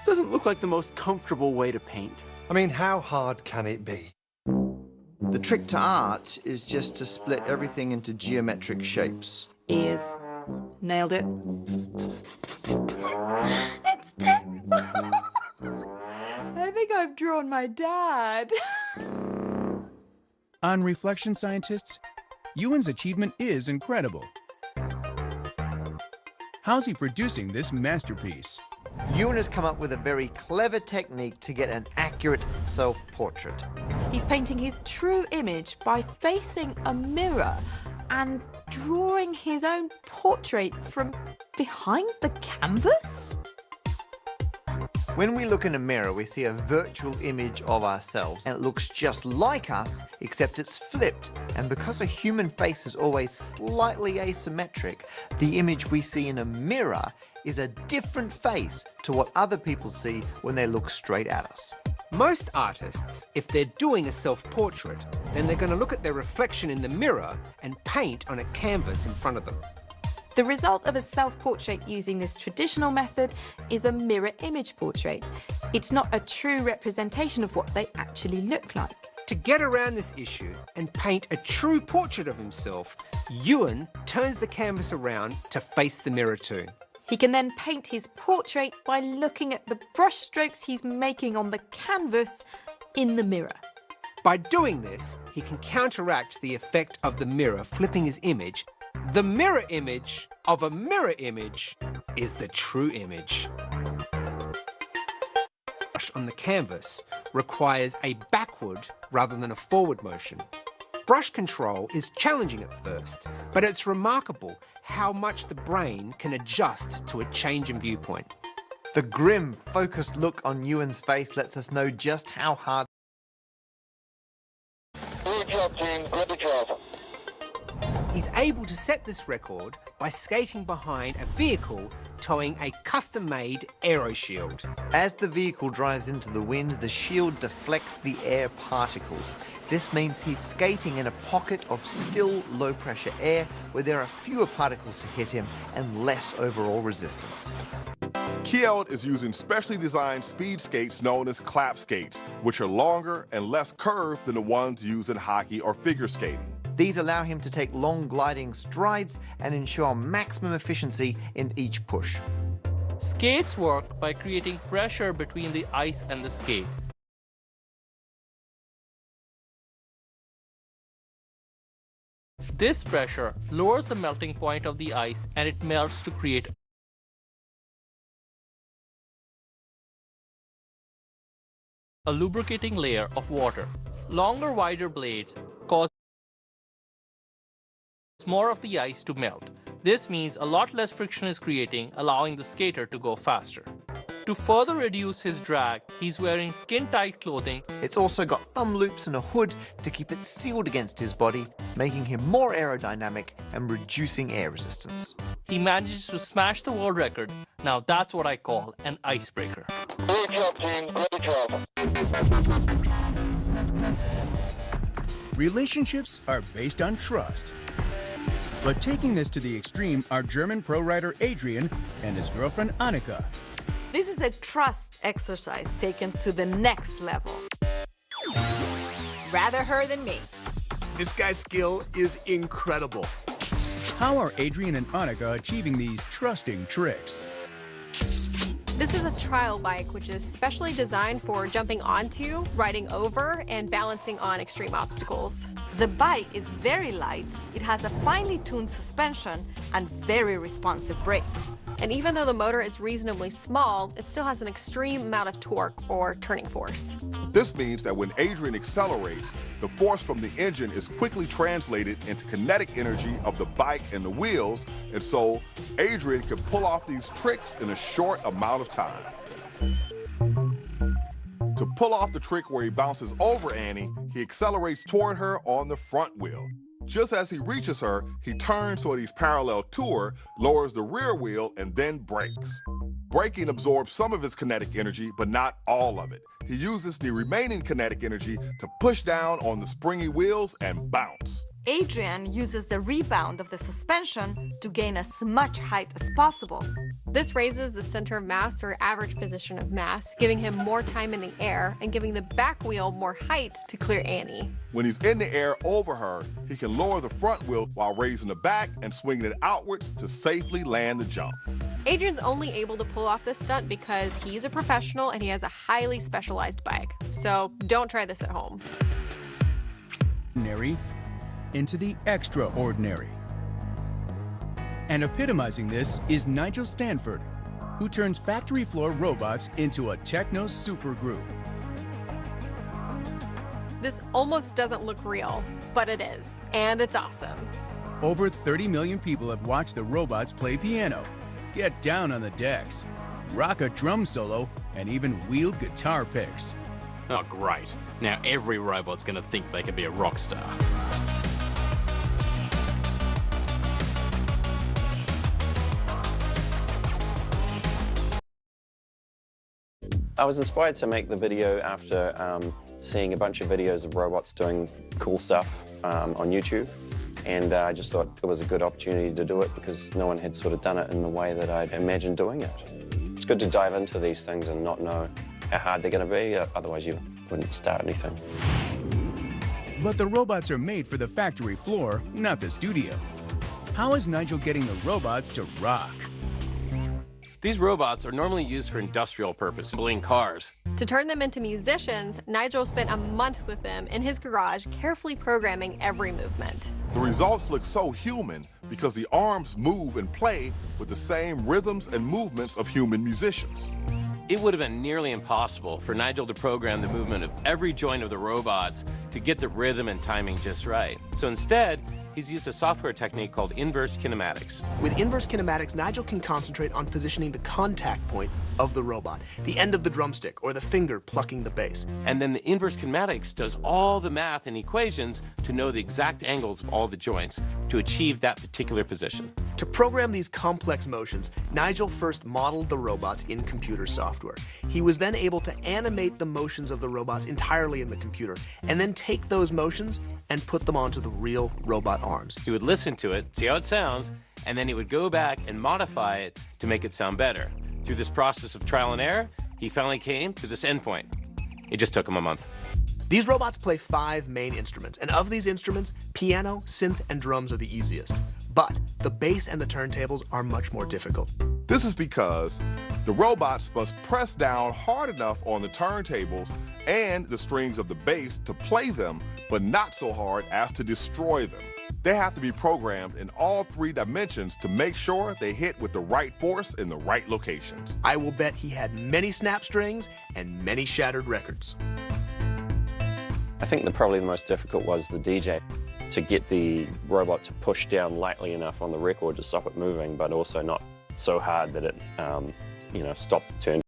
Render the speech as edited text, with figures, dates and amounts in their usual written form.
doesn't look like the most comfortable way to paint. I mean, how hard can it be? The trick to art is just to split everything into geometric shapes. Ears. Nailed it. It's terrible. I think I've drawn my dad. On reflection, scientists, Ewan's achievement is incredible. How's he producing this masterpiece? Ewan has come up with a very clever technique to get an accurate self-portrait. He's painting his true image by facing a mirror and drawing his own portrait from behind the canvas? When we look in a mirror, we see a virtual image of ourselves, and it looks just like us, except it's flipped. And because a human face is always slightly asymmetric, the image we see in a mirror is a different face to what other people see when they look straight at us. Most artists, if they're doing a self-portrait, then they're going to look at their reflection in the mirror and paint on a canvas in front of them. The result of a self-portrait using this traditional method is a mirror image portrait. It's not a true representation of what they actually look like. To get around this issue and paint a true portrait of himself, Ewan turns the canvas around to face the mirror too. He can then paint his portrait by looking at the brush strokes he's making on the canvas in the mirror. By doing this, he can counteract the effect of the mirror flipping his image. The mirror image of a mirror image is the true image. Brush on the canvas requires a backward rather than a forward motion. Brush control is challenging at first, but it's remarkable how much the brain can adjust to a change in viewpoint. The grim, focused look on Ewan's face lets us know just how hard. Good job, team. Good job. He's able to set this record by skating behind a vehicle towing a custom-made aero shield. As the vehicle drives into the wind, the shield deflects the air particles. This means he's skating in a pocket of still low-pressure air where there are fewer particles to hit him and less overall resistance. Kjeld is using specially designed speed skates known as clap skates, which are longer and less curved than the ones used in hockey or figure skating. These allow him to take long gliding strides and ensure maximum efficiency in each push. Skates work by creating pressure between the ice and the skate. This pressure lowers the melting point of the ice and it melts to create a lubricating layer of water. Longer, wider blades cause more of the ice to melt. This means a lot less friction is creating, allowing the skater to go faster. To further reduce his drag, he's wearing skin-tight clothing. It's also got thumb loops and a hood to keep it sealed against his body, making him more aerodynamic and reducing air resistance. He manages to smash the world record. Now that's what I call an icebreaker. Good job, team. Good job. Relationships are based on trust. But taking this to the extreme are German pro rider Adrian and his girlfriend Annika. This is a trust exercise taken to the next level. Rather her than me. This guy's skill is incredible. How are Adrian and Annika achieving these trusting tricks? This is a trial bike, which is specially designed for jumping onto, riding over, and balancing on extreme obstacles. The bike is very light, it has a finely tuned suspension, and very responsive brakes. And even though the motor is reasonably small, it still has an extreme amount of torque or turning force. This means that when Adrian accelerates, the force from the engine is quickly translated into kinetic energy of the bike and the wheels, and so Adrian can pull off these tricks in a short amount of time. To pull off the trick where he bounces over Annie, he accelerates toward her on the front wheel. Just as he reaches her, he turns so that he's parallel to her, lowers the rear wheel, and then brakes. Braking absorbs some of his kinetic energy, but not all of it. He uses the remaining kinetic energy to push down on the springy wheels and bounce. Adrian uses the rebound of the suspension to gain as much height as possible. This raises the center of mass, or average position of mass, giving him more time in the air and giving the back wheel more height to clear Annie. When he's in the air over her, he can lower the front wheel while raising the back and swinging it outwards to safely land the jump. Adrian's only able to pull off this stunt because he's a professional and he has a highly specialized bike. So don't try this at home. Ordinary into the extraordinary. And epitomizing this is Nigel Stanford, who turns factory floor robots into a techno supergroup. This almost doesn't look real, but it is, and it's awesome. Over 30 million people have watched the robots play piano, get down on the decks, rock a drum solo, and even wield guitar picks. Oh, great. Now every robot's gonna think they can be a rock star. I was inspired to make the video after seeing a bunch of videos of robots doing cool stuff on YouTube, and I just thought it was a good opportunity to do it because no one had sort of done it in the way that I'd imagined doing it. It's good to dive into these things and not know how hard they're going to be, otherwise you wouldn't start anything. But the robots are made for the factory floor, not the studio. How is Nigel getting the robots to rock? These robots are normally used for industrial purposes, assembling cars. To turn them into musicians, Nigel spent a month with them in his garage, carefully programming every movement. The results look so human because the arms move and play with the same rhythms and movements of human musicians. It would have been nearly impossible for Nigel to program the movement of every joint of the robots to get the rhythm and timing just right. So instead, he's used a software technique called inverse kinematics. With inverse kinematics, Nigel can concentrate on positioning the contact point of the robot, the end of the drumstick or the finger plucking the bass. And then the inverse kinematics does all the math and equations to know the exact angles of all the joints to achieve that particular position. To program these complex motions, Nigel first modeled the robots in computer software. He was then able to animate the motions of the robots entirely in the computer, and then take those motions and put them onto the real robot arms. He would listen to it, see how it sounds, and then he would go back and modify it to make it sound better. Through this process of trial and error, he finally came to this endpoint. It just took him a month. These robots play 5 main instruments, and of these instruments, piano, synth, and drums are the easiest. But the bass and the turntables are much more difficult. This is because the robots must press down hard enough on the turntables and the strings of the bass to play them, but not so hard as to destroy them. They have to be programmed in all 3 dimensions to make sure they hit with the right force in the right locations. I will bet he had many snap strings and many shattered records. I think probably the most difficult was the DJ, to get the robot to push down lightly enough on the record to stop it moving, but also not so hard that it, stopped the turn.